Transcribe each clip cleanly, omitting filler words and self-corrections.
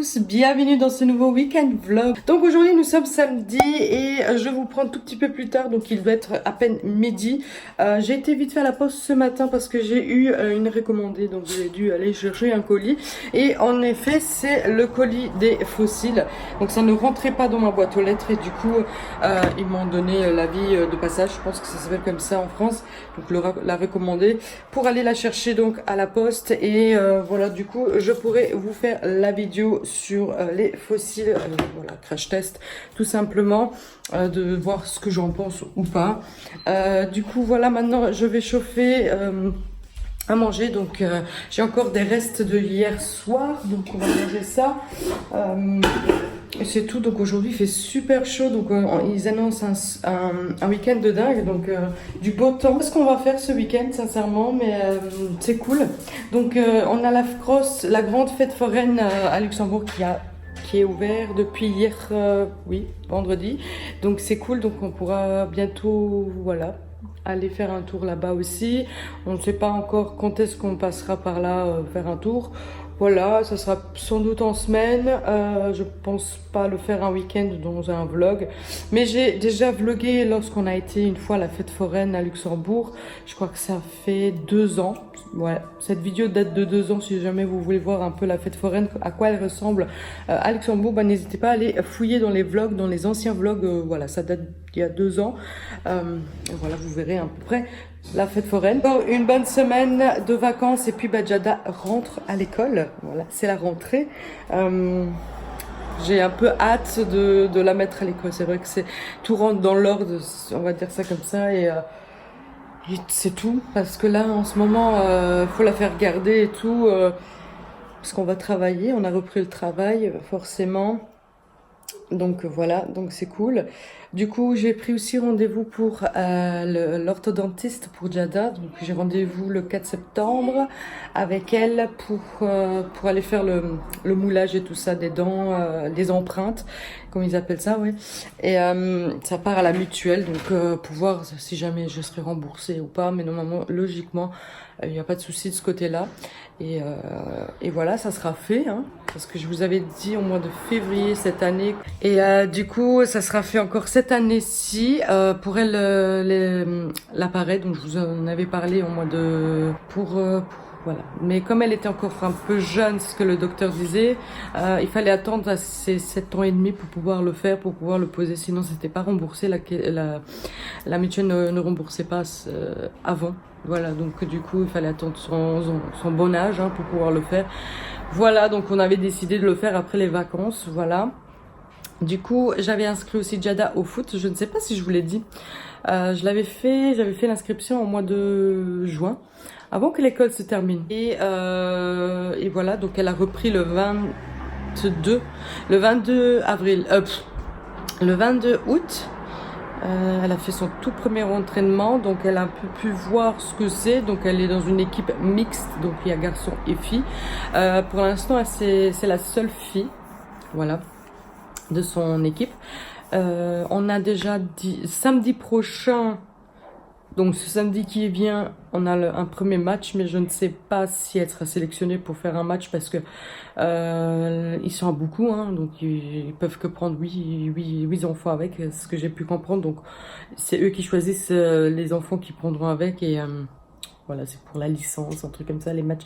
tous, bienvenue dans ce nouveau week-end vlog. Donc aujourd'hui nous sommes samedi et je vous prends un tout petit peu plus tard, donc il doit être à peine midi. J'ai été vite fait à la poste ce matin parce que j'ai eu une recommandée, donc j'ai dû aller chercher un colis. Et en effet c'est le colis des fossiles, donc ça ne rentrait pas dans ma boîte aux lettres et du coup ils m'ont donné l'avis de passage, je pense que ça s'appelle comme ça en France, donc la recommandée pour aller la chercher donc à la poste. Et voilà, du coup je pourrais vous faire la vidéo sur les fossiles, voilà, crash test tout simplement, de voir ce que j'en pense ou pas. Du coup voilà, maintenant je vais chauffer à manger, donc j'ai encore des restes de hier soir, donc on va manger ça. C'est tout, donc aujourd'hui il fait super chaud, donc ils annoncent un week-end de dingue, donc du beau temps. Ce qu'on va faire ce week-end sincèrement, mais c'est cool. Donc on a la grande fête foraine à Luxembourg qui est ouvert depuis hier, oui, vendredi. Donc c'est cool, donc on pourra bientôt, voilà, aller faire un tour là-bas aussi. On ne sait pas encore quand est-ce qu'on passera par là faire un tour. Voilà, ça sera sans doute en semaine. Je pense pas le faire un week-end dans un vlog, mais j'ai déjà vlogué lorsqu'on a été une fois à la fête foraine à Luxembourg. Je crois que ça fait 2 ans. Ouais, cette vidéo date de 2 ans. Si jamais vous voulez voir un peu la fête foraine, à quoi elle ressemble à Luxembourg, bah, n'hésitez pas à aller fouiller dans les vlogs, dans les anciens vlogs. Voilà, ça date d'il y a 2 ans. Voilà, vous verrez à peu près la fête foraine. Bon, une bonne semaine de vacances et puis Jada rentre à l'école. Voilà, c'est la rentrée. J'ai un peu hâte de la mettre à l'école. C'est vrai que tout rentre dans l'ordre, on va dire ça comme ça, et c'est tout. Parce que là, en ce moment, faut la faire garder et tout, parce qu'on va travailler. On a repris le travail, forcément. Donc voilà, donc c'est cool. Du coup, j'ai pris aussi rendez-vous pour l'orthodontiste pour Jada. Donc j'ai rendez-vous le 4 septembre avec elle pour aller faire le moulage et tout ça des dents, des empreintes, comme ils appellent ça, oui. Et ça part à la mutuelle, donc pour voir si jamais je serai remboursée ou pas. Mais normalement, logiquement, il n'y a pas de souci de ce côté-là. Et voilà, ça sera fait, hein, parce que je vous avais dit au mois de février cette année. Et du coup, ça sera fait encore cette année-ci. Pour elle, l'appareil, donc je vous en avais parlé au mois de... Voilà. Mais comme elle était encore un peu jeune, c'est ce que le docteur disait, il fallait attendre à ses 7 ans et demi pour pouvoir le faire, pour pouvoir le poser. Sinon, c'était pas remboursé. La mutuelle ne remboursait pas avant. Voilà, donc du coup, il fallait attendre son bon âge, hein, pour pouvoir le faire. Voilà, donc on avait décidé de le faire après les vacances, voilà. Du coup, j'avais inscrit aussi Jada au foot, je ne sais pas si je vous l'ai dit. J'avais fait l'inscription au mois de juin, avant que l'école se termine. Et voilà, donc elle a repris le 22 août. Elle a fait son tout premier entraînement, donc elle a un peu pu voir ce que c'est. Donc elle est dans une équipe mixte, donc il y a garçons et filles. Pour l'instant, c'est la seule fille, voilà, de son équipe. On a déjà dit samedi prochain, donc ce samedi qui vient, on a un premier match, mais je ne sais pas si elle sera sélectionnée pour faire un match parce que ils sont à beaucoup, hein, donc ils peuvent que prendre 8 enfants avec, ce que j'ai pu comprendre. Donc c'est eux qui choisissent les enfants qui prendront avec, et voilà, c'est pour la licence, un truc comme ça, les matchs.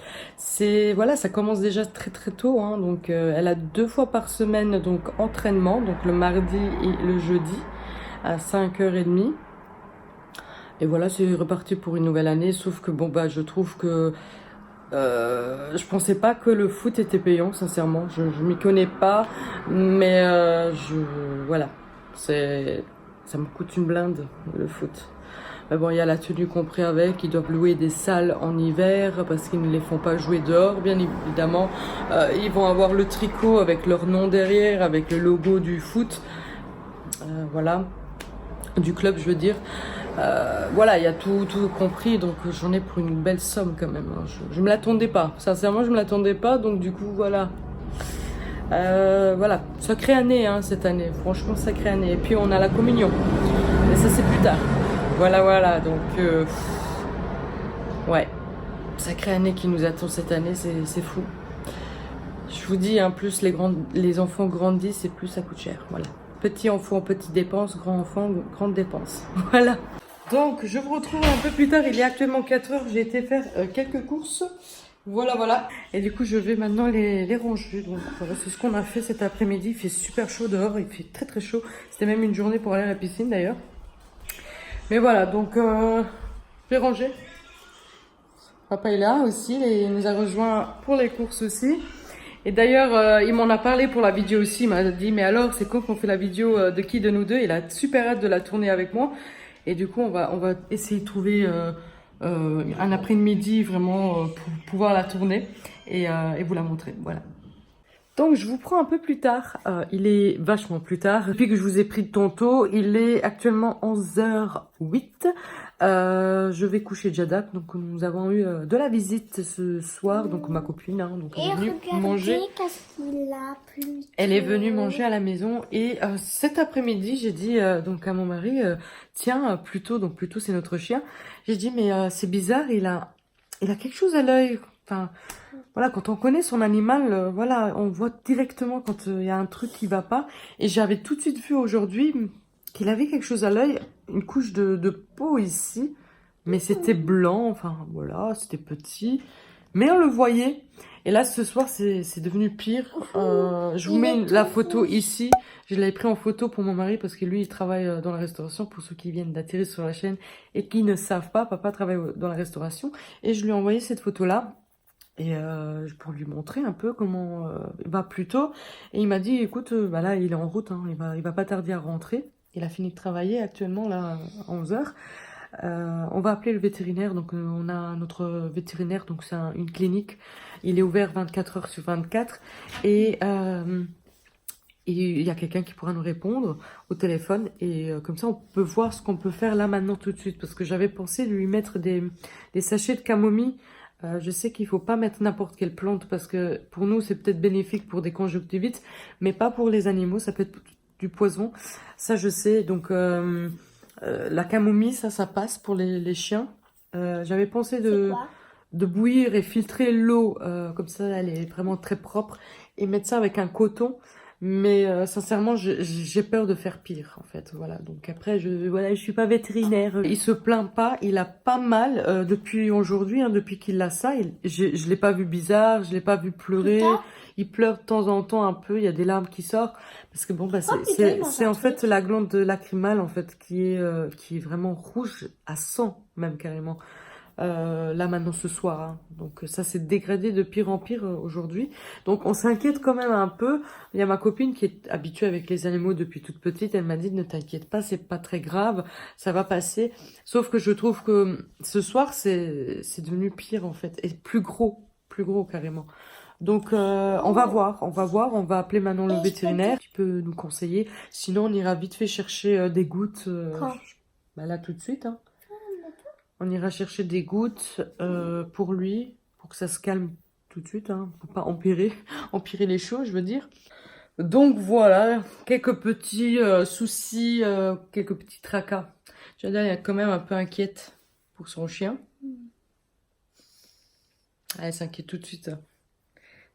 Voilà, ça commence déjà très très tôt, hein, donc elle a 2 fois par semaine donc entraînement, donc le mardi et le jeudi à 5h30. Et voilà, c'est reparti pour une nouvelle année, sauf que bon, je trouve que je pensais pas que le foot était payant, sincèrement. Je m'y connais pas, mais voilà, ça me coûte une blinde, le foot. Mais bon, il y a la tenue compris avec, ils doivent louer des salles en hiver parce qu'ils ne les font pas jouer dehors, bien évidemment. Ils vont avoir le tricot avec leur nom derrière, avec le logo du foot, voilà, du club, je veux dire. Voilà, il y a tout compris, donc j'en ai pour une belle somme quand même. Je me l'attendais pas, sincèrement, je me l'attendais pas, donc du coup, voilà. Voilà, sacrée année, hein, cette année, franchement, sacrée année. Et puis on a la communion, mais ça c'est plus tard. Voilà, donc ouais, sacrée année qui nous attend cette année, c'est fou. Je vous dis, hein, plus les enfants grandissent et plus ça coûte cher. Voilà. Petit enfant, petite dépense, grand enfant, grande dépense. Voilà. Donc, je vous retrouve un peu plus tard. Il est actuellement 4 heures. J'ai été faire quelques courses. Voilà, voilà. Et du coup, je vais maintenant les ranger. Donc, voilà, c'est ce qu'on a fait cet après-midi. Il fait super chaud dehors. Il fait très, très chaud. C'était même une journée pour aller à la piscine, d'ailleurs. Mais voilà, donc, je vais ranger. Papa est là aussi. Et il nous a rejoint pour les courses aussi. Et d'ailleurs, il m'en a parlé pour la vidéo aussi. Il m'a dit, mais alors, c'est quand qu'on fait la vidéo de qui de nous deux? Il a super hâte de la tourner avec moi. Et du coup, on va essayer de trouver un après-midi vraiment pour pouvoir la tourner et vous la montrer. Voilà. Donc, je vous prends un peu plus tard. Il est vachement plus tard. Depuis que je vous ai pris de tantôt, il est actuellement 11h08. Je vais coucher Jada. Donc, nous avons eu de la visite ce soir. Donc, ma copine, hein, donc elle est venue manger. Elle est venue manger à la maison. Et cet après-midi, j'ai dit donc à mon mari, tiens, Pluto, donc Pluto, c'est notre chien. J'ai dit, mais c'est bizarre, il a quelque chose à l'œil. Enfin, voilà, quand on connaît son animal, voilà, on voit directement quand il y a un truc qui va pas. Et j'avais tout de suite vu aujourd'hui qu'il avait quelque chose à l'œil, une couche de peau ici, mais c'était blanc, enfin voilà, c'était petit, mais on le voyait. Et là, ce soir, c'est devenu pire. Je vous mets la photo ici. Je l'avais pris en photo pour mon mari parce que lui, il travaille dans la restauration. Pour ceux qui viennent d'atterrir sur la chaîne et qui ne savent pas, papa travaille dans la restauration. Et je lui ai envoyé cette photo-là. Et pour lui montrer un peu comment va Pluto. Et il m'a dit, écoute, bah là, il est en route, hein, il va pas tarder à rentrer. Il a fini de travailler actuellement, là, à 11h. On va appeler le vétérinaire. Donc, on a notre vétérinaire, donc c'est une clinique. Il est ouvert 24 heures sur 24. Et il y a quelqu'un qui pourra nous répondre au téléphone. Et comme ça, on peut voir ce qu'on peut faire là, maintenant, tout de suite. Parce que j'avais pensé lui mettre des sachets de camomille. Je sais qu'il faut pas mettre n'importe quelle plante parce que pour nous c'est peut-être bénéfique pour des conjonctivites, mais pas pour les animaux, ça peut être du poison. Ça je sais, donc la camomille ça passe pour les chiens. J'avais pensé de bouillir et filtrer l'eau, comme ça elle est vraiment très propre, et mettre ça avec un coton. Mais sincèrement, j'ai peur de faire pire, en fait. Voilà. Donc après, je suis pas vétérinaire. Il se plaint pas. Il a pas mal depuis aujourd'hui, hein, depuis qu'il a ça. Je l'ai pas vu bizarre. Je l'ai pas vu pleurer. Il pleure de temps en temps un peu. Il y a des larmes qui sortent parce que bon, bah c'est en fait la glande lacrymale en fait qui est vraiment rouge à sang même carrément. Là maintenant ce soir, hein. Donc ça s'est dégradé de pire en pire aujourd'hui. Donc on s'inquiète quand même un peu. Il y a ma copine qui est habituée avec les animaux depuis toute petite. Elle m'a dit ne t'inquiète pas, c'est pas très grave, ça va passer. Sauf que je trouve que ce soir c'est devenu pire en fait et plus gros carrément. Donc on va voir, on va appeler maintenant le vétérinaire qui peut nous conseiller. Sinon on ira vite fait chercher des gouttes. Bah là tout de suite, hein. On ira chercher des gouttes pour lui, pour que ça se calme tout de suite, hein, pour pas empirer les choses, je veux dire. Donc voilà, quelques petits soucis, quelques petits tracas. Jada est quand même un peu inquiète pour son chien. Elle s'inquiète tout de suite.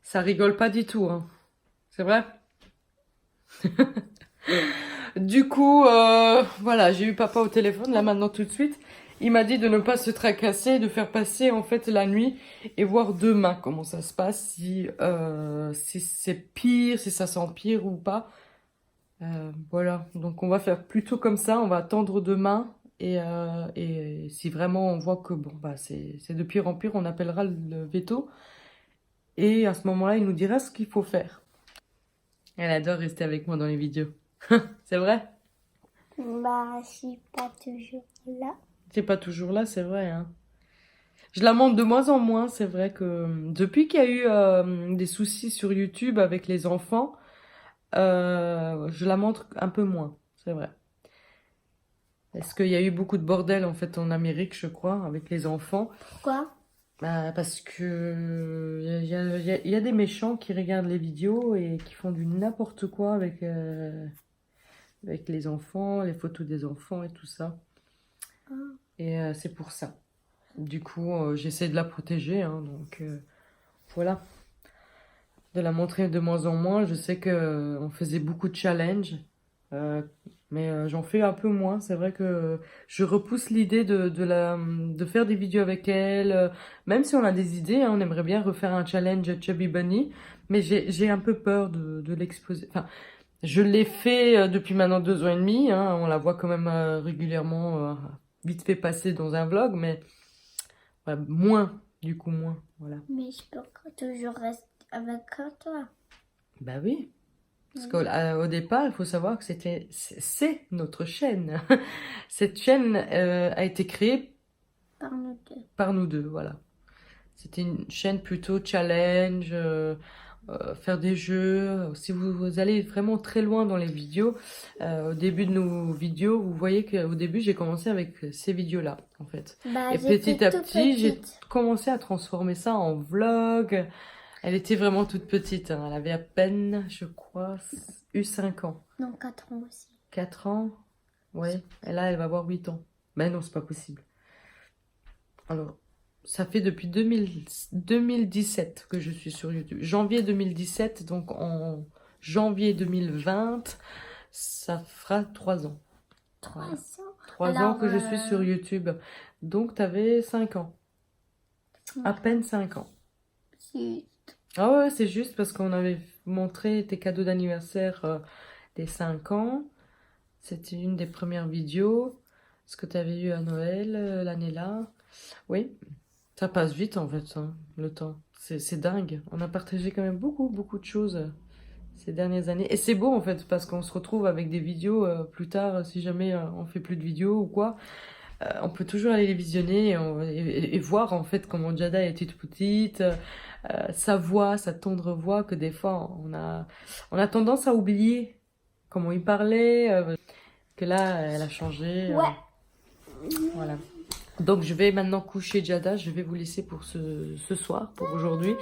Ça rigole pas du tout, hein. C'est vrai? Du coup, voilà, j'ai eu papa au téléphone, là maintenant tout de suite. Il m'a dit de ne pas se tracasser, de faire passer en fait la nuit et voir demain comment ça se passe, si c'est pire, si ça s'empire ou pas. Voilà, donc on va faire plutôt comme ça, on va attendre demain et si vraiment on voit que bon bah c'est de pire en pire, on appellera le veto et à ce moment-là il nous dira ce qu'il faut faire. Elle adore rester avec moi dans les vidéos. C'est vrai? Bah, je suis pas toujours là. T'es pas toujours là, c'est vrai, hein. Je la montre de moins en moins, c'est vrai que depuis qu'il y a eu des soucis sur YouTube avec les enfants, je la montre un peu moins, c'est vrai. Parce qu'il y a eu beaucoup de bordel en fait en Amérique, je crois, avec les enfants. Pourquoi? Bah, parce que il y a des méchants qui regardent les vidéos et qui font du n'importe quoi avec les enfants, les photos des enfants et tout ça. Et c'est pour ça. Du coup, j'essaie de la protéger, hein, donc voilà. de la montrer de moins en moins. Je sais que on faisait beaucoup de challenges, mais j'en fais un peu moins. C'est vrai que je repousse l'idée de faire des vidéos avec elle. Même si on a des idées, hein, on aimerait bien refaire un challenge Chubby Bunny, mais j'ai un peu peur de l'exposer. Enfin, je l'ai fait depuis maintenant 2 ans et demi. Hein, on la voit quand même régulièrement, vite fait passer dans un vlog, mais ouais, moins, du coup moins. Voilà. Mais je peux toujours rester avec toi. Bah oui. Parce qu'au départ, il faut savoir que c'est notre chaîne. Cette chaîne a été créée Par nous deux. par nous deux, voilà. C'était une chaîne plutôt challenge, faire des jeux. Si vous allez vraiment très loin dans les vidéos, au début de nos vidéos, vous voyez qu'au début, j'ai commencé avec ces vidéos-là, en fait. Bah, Et petit à petit, j'ai commencé à transformer ça en vlog. Elle était vraiment toute petite, hein. Elle avait à peine, je crois, eu 5 ans. Non, 4 ans aussi. 4 ans? Ouais. Et là, elle va avoir 8 ans. Ben non, c'est pas possible. Alors, ça fait depuis 2017 que je suis sur YouTube. Janvier 2017, donc en janvier 2020, ça fera 3 ans. 3 Voilà. ans. 3 ans que je suis sur YouTube. Donc, t'avais 5 ans. À peine 5 ans. Si. Ah ouais, c'est juste parce qu'on avait montré tes cadeaux d'anniversaire des 5 ans. C'était une des premières vidéos. Ce que tu avais eu à Noël l'année-là. Oui, ça passe vite en fait, hein, le temps. C'est dingue. On a partagé quand même beaucoup de choses ces dernières années. Et c'est beau en fait, parce qu'on se retrouve avec des vidéos plus tard, si jamais on fait plus de vidéos ou quoi. On peut toujours aller les visionner et voir en fait comment Jada était toute petite, sa voix, sa tendre voix, que des fois on a tendance à oublier comment il parlait, que là elle a changé. Voilà. Donc je vais maintenant coucher Jada, je vais vous laisser pour ce soir, pour aujourd'hui.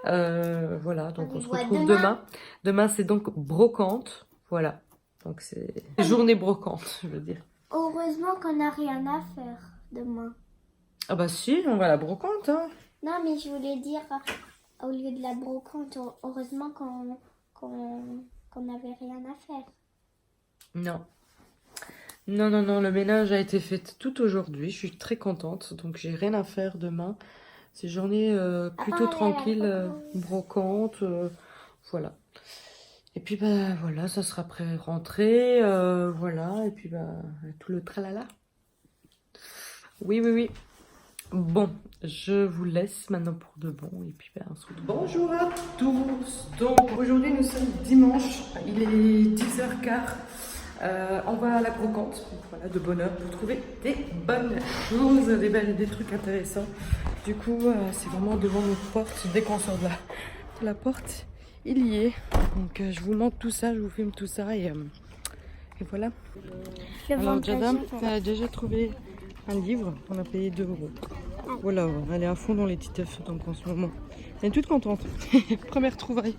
Voilà, donc on se retrouve demain. Demain c'est donc brocante, voilà. Donc c'est journée brocante, je veux dire. Heureusement qu'on n'a rien à faire demain. Ah bah si, on va à la brocante, hein. Non, mais je voulais dire, au lieu de la brocante, heureusement qu'on n'avait rien à faire. Non. Non, le ménage a été fait tout aujourd'hui. Je suis très contente, donc j'ai rien à faire demain. C'est journée plutôt tranquille, brocante, voilà. Et puis bah voilà, ça sera après rentrée, voilà, et puis bah tout le tralala. Oui. Bon, je vous laisse maintenant pour de bon, et puis bah, on se retrouve. Bonjour à tous. Donc aujourd'hui nous sommes dimanche, il est 10h15. On va à la brocante, voilà, de bonne heure, pour trouver des bonnes choses, des trucs intéressants. Du coup, c'est vraiment devant notre porte. Dès qu'on sort de la porte, il y est. Donc, je vous montre tout ça, je vous filme tout ça et voilà. Alors, Jada, tu as déjà trouvé un livre, on a payé 2 €. Voilà, elle est à fond dans les titeufs donc en ce moment. Elle est toute contente. Première trouvaille.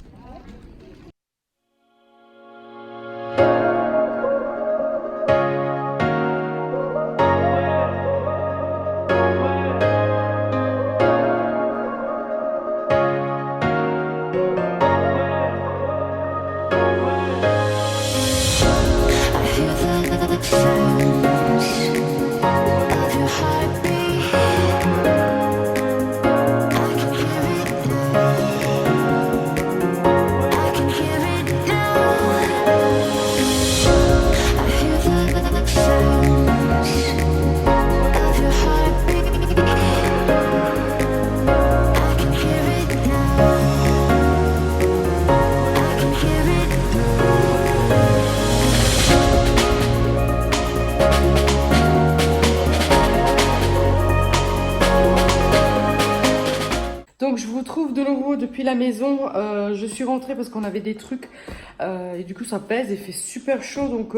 Donc je vous trouve de nouveau depuis la maison, je suis rentrée parce qu'on avait des trucs et du coup ça pèse et fait super chaud donc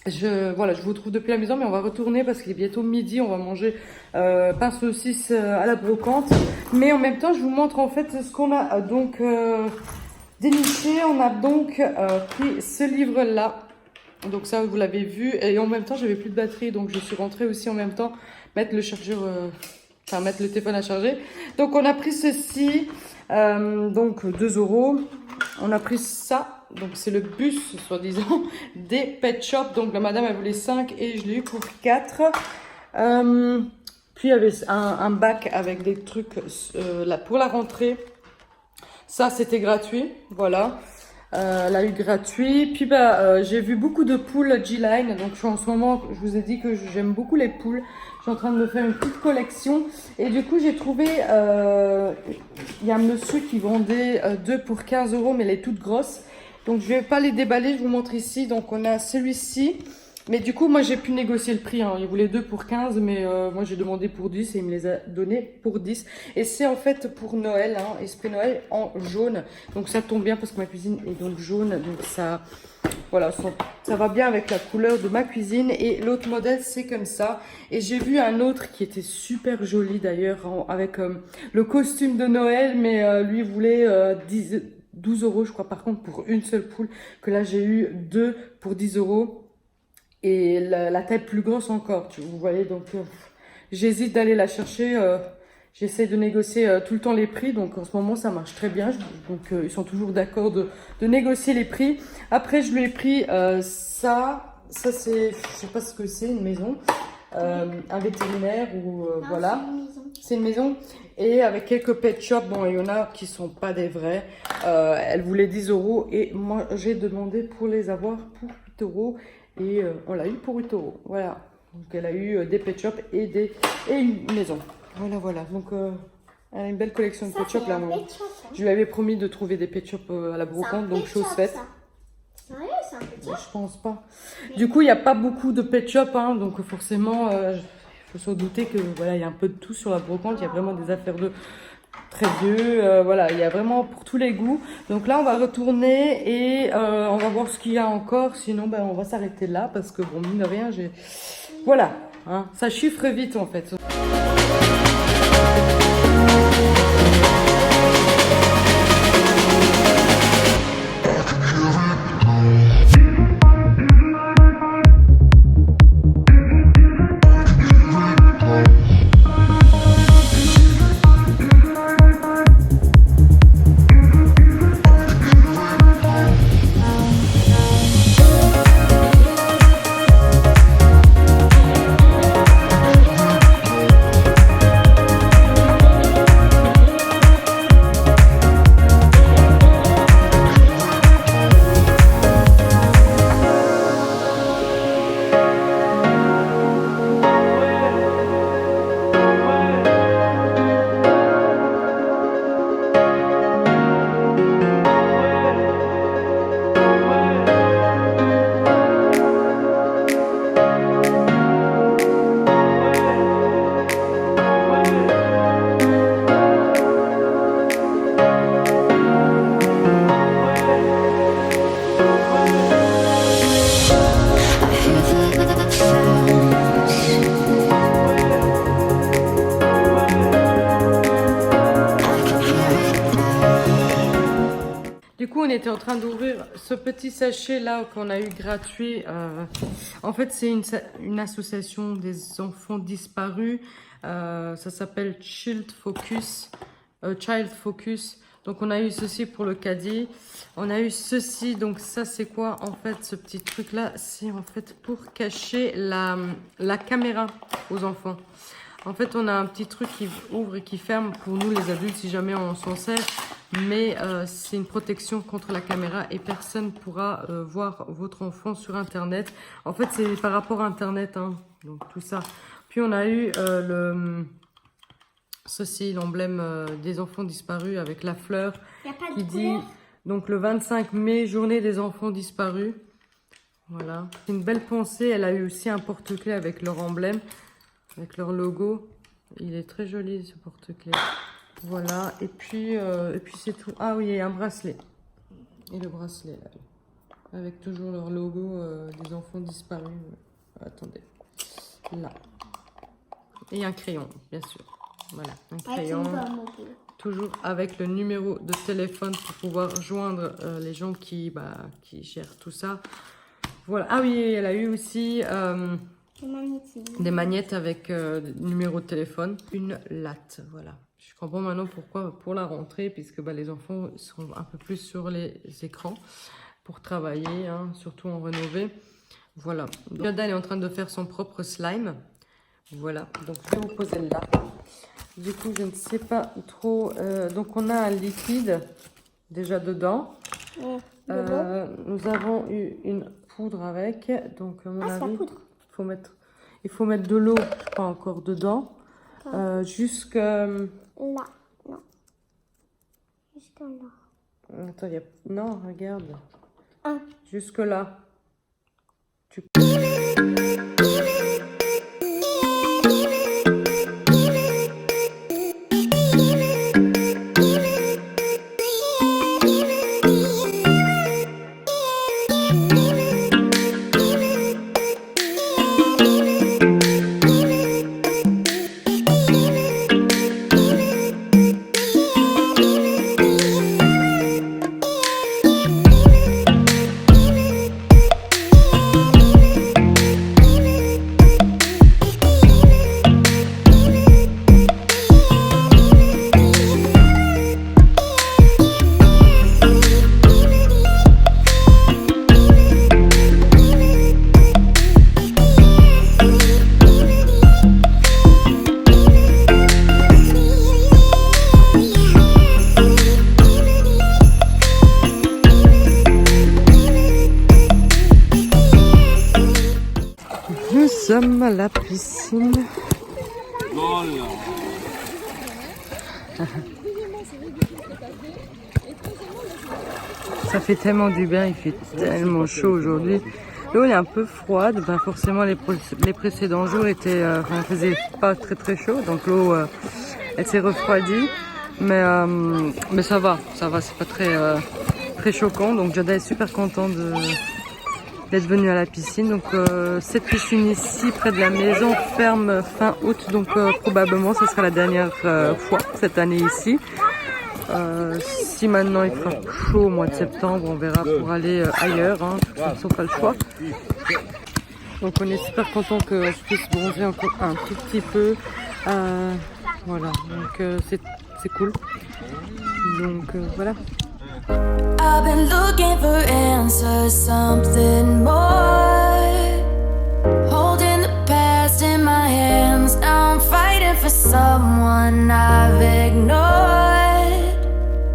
voilà, je vous trouve depuis la maison mais on va retourner parce qu'il est bientôt midi, on va manger pain saucisse à la brocante, mais en même temps je vous montre en fait ce qu'on a donc déniché. On a donc pris ce livre là, donc ça vous l'avez vu, et en même temps j'avais plus de batterie donc je suis rentrée aussi en même temps mettre le chargeur enfin mettre le téléphone à charger. Donc on a pris ceci, donc 2 €. On a pris ça, donc c'est le bus, soi-disant, des Pet Shop. Donc la madame, elle voulait 5 et je l'ai eu pour 4. Puis il y avait un bac avec des trucs là, pour la rentrée. Ça, c'était gratuit, voilà. Elle a eu gratuit. Puis j'ai vu beaucoup de poules G-Line. Donc en ce moment, je vous ai dit que j'aime beaucoup les poules. Je suis en train de me faire une petite collection. Et du coup, j'ai trouvé, il y a un monsieur qui vendait 2 pour 15 €, mais les toutes grosses. Donc je vais pas les déballer, je vous montre ici. Donc on a celui-ci. Mais du coup, moi, j'ai pu négocier le prix. Hein. Il voulait 2 pour 15, mais moi, j'ai demandé pour 10 et il me les a donnés pour 10. Et c'est en fait pour Noël, hein, esprit Noël en jaune. Donc ça tombe bien parce que ma cuisine est donc jaune. Donc ça, voilà, ça va bien avec la couleur de ma cuisine. Et l'autre modèle, c'est comme ça. Et j'ai vu un autre qui était super joli d'ailleurs, avec le costume de Noël. Mais lui voulait 12 € je crois, par contre, pour une seule poule. Que là, j'ai eu 2 pour 10 €. Et la taille plus grosse encore, vous voyez, donc j'hésite d'aller la chercher, j'essaie de négocier tout le temps les prix, donc en ce moment ça marche très bien, donc ils sont toujours d'accord de négocier les prix. Après je lui ai pris ça c'est, je sais pas ce que c'est, une maison, un vétérinaire ou Non, voilà, c'est une maison. et avec quelques pet shops, bon il y en a qui sont pas des vrais, elle voulait 10 € et moi j'ai demandé pour les avoir pour 8 € et on l'a eu pour 8 €, voilà. Donc elle a eu des pet shops et une maison, voilà, donc elle a une belle collection de pet shops là. Je lui avais promis de trouver des pet shops à la brocante, donc chose faite. Sérieux, c'est un pet shop? Je pense pas. Du coup, il n'y a pas beaucoup de pet shop, hein, donc forcément, il faut se douter que voilà, il y a un peu de tout sur la brocante. Il y a vraiment des affaires de très vieux, voilà, il y a vraiment pour tous les goûts. Donc là, on va retourner et on va voir ce qu'il y a encore. Sinon, on va s'arrêter là parce que bon, mine de rien, voilà, hein, ça chiffre vite en fait. Du coup, on était en train d'ouvrir ce petit sachet là qu'on a eu gratuit. En fait, c'est une association des enfants disparus. Ça s'appelle Child Focus. Donc, on a eu ceci pour le caddie. On a eu ceci. Donc, ça, c'est quoi en fait ce petit truc là? C'est en fait pour cacher la caméra aux enfants. En fait, on a un petit truc qui ouvre et qui ferme pour nous les adultes si jamais on s'en sert. Mais c'est une protection contre la caméra et personne ne pourra voir votre enfant sur Internet. En fait, c'est par rapport à Internet, hein, donc tout ça. Puis on a eu ceci, l'emblème des enfants disparus avec la fleur qui dit donc le 25 mai, journée des enfants disparus. Voilà, c'est une belle pensée. Elle a eu aussi un porte-clés avec leur emblème, avec leur logo. Il est très joli ce porte-clés. Voilà, et puis c'est tout. Ah oui, et un bracelet. Et le bracelet, là, avec toujours leur logo des enfants disparus. Attendez, là. Et un crayon, bien sûr. Voilà, un crayon. Toujours avec le numéro de téléphone pour pouvoir joindre les gens qui gèrent tout ça. Voilà. Ah oui, elle a eu aussi des magnettes avec numéro de téléphone, une latte, voilà. Je comprends maintenant pourquoi, pour la rentrée, puisque bah, les enfants sont un peu plus sur les écrans pour travailler, hein, surtout en rénové. Voilà. Yoda, elle est en train de faire son propre slime. Voilà, donc je vais vous poser là. Du coup, je ne sais pas trop. Donc, on a un liquide déjà dedans. Nous avons eu une poudre avec. Donc, à mon avis, il faut mettre de l'eau, je crois, encore dedans. Jusqu'à... Là, non. Jusqu'à là. Attends, non, regarde. Ah. Jusque là. Nous sommes à la piscine. Ça fait tellement du bien, il fait tellement chaud aujourd'hui. L'eau est un peu froide, ben forcément les précédents jours étaient, il faisait pas très chaud, donc l'eau elle s'est refroidie, mais ça va, c'est pas très choquant. Donc Jada est super content d'être venue à la piscine. Donc cette piscine ici près de la maison ferme fin août, donc probablement ce sera la dernière fois cette année ici. Si maintenant il fera chaud au mois de septembre, on verra pour aller ailleurs, hein. De toute façon pas le choix. Donc on est super content que je puisse bronzer encore un tout petit peu. Voilà, donc c'est cool. Donc voilà. I've been looking for answers, something more. Holding the past in my hands, now I'm fighting for someone I've ignored.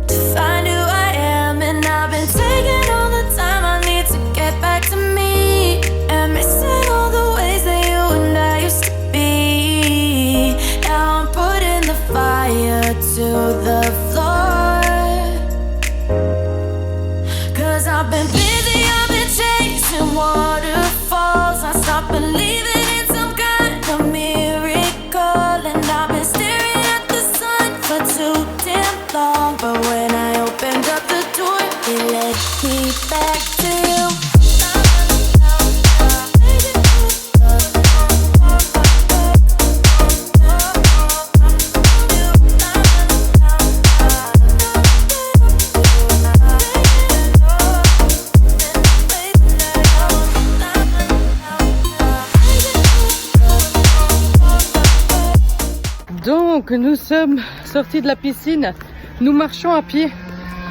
To find who I am, and I've been taking all the time I need to get back to me. And missing all the ways that you and I used to be. Now I'm putting the fire to the floor. I've been busy, I've been chasing waterfalls. I stopped believing in some kind of miracle. And I've been staring at the sun for too damn long. But when I opened up the door, it led me back to you. Donc nous sommes sortis de la piscine, nous marchons à pied.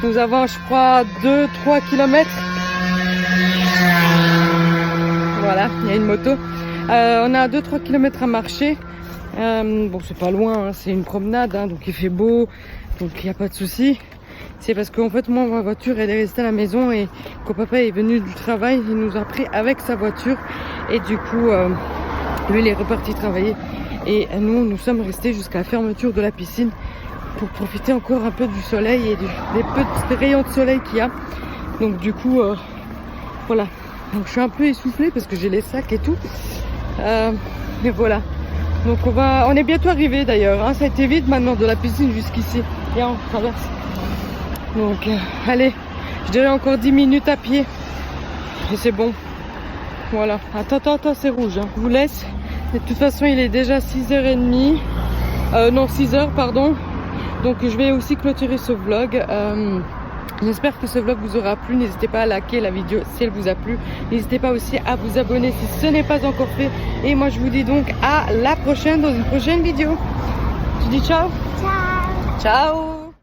Nous avons je crois 2-3 km. Voilà, il y a une moto. On a 2-3 km à marcher. Bon c'est pas loin, hein, c'est une promenade, hein, donc il fait beau, donc il n'y a pas de souci. C'est parce qu'en fait moi ma voiture elle est restée à la maison et quand papa est venu du travail, il nous a pris avec sa voiture et du coup lui il est reparti travailler. Et nous sommes restés jusqu'à la fermeture de la piscine pour profiter encore un peu du soleil et des petits rayons de soleil qu'il y a. Donc du coup, voilà. Donc je suis un peu essoufflée parce que j'ai les sacs et tout. Et voilà. Donc on est bientôt arrivé d'ailleurs. Hein. Ça a été vite maintenant de la piscine jusqu'ici. Et on traverse. Donc allez, je dirais encore 10 minutes à pied. Et c'est bon. Voilà. Attends, c'est rouge. Hein. Je vous laisse. De toute façon, il est déjà 6h30. Non, 6h, pardon. Donc, je vais aussi clôturer ce vlog. J'espère que ce vlog vous aura plu. N'hésitez pas à liker la vidéo si elle vous a plu. N'hésitez pas aussi à vous abonner si ce n'est pas encore fait. Et moi je vous dis donc à la prochaine dans une prochaine vidéo. Je dis ciao. Ciao. Ciao.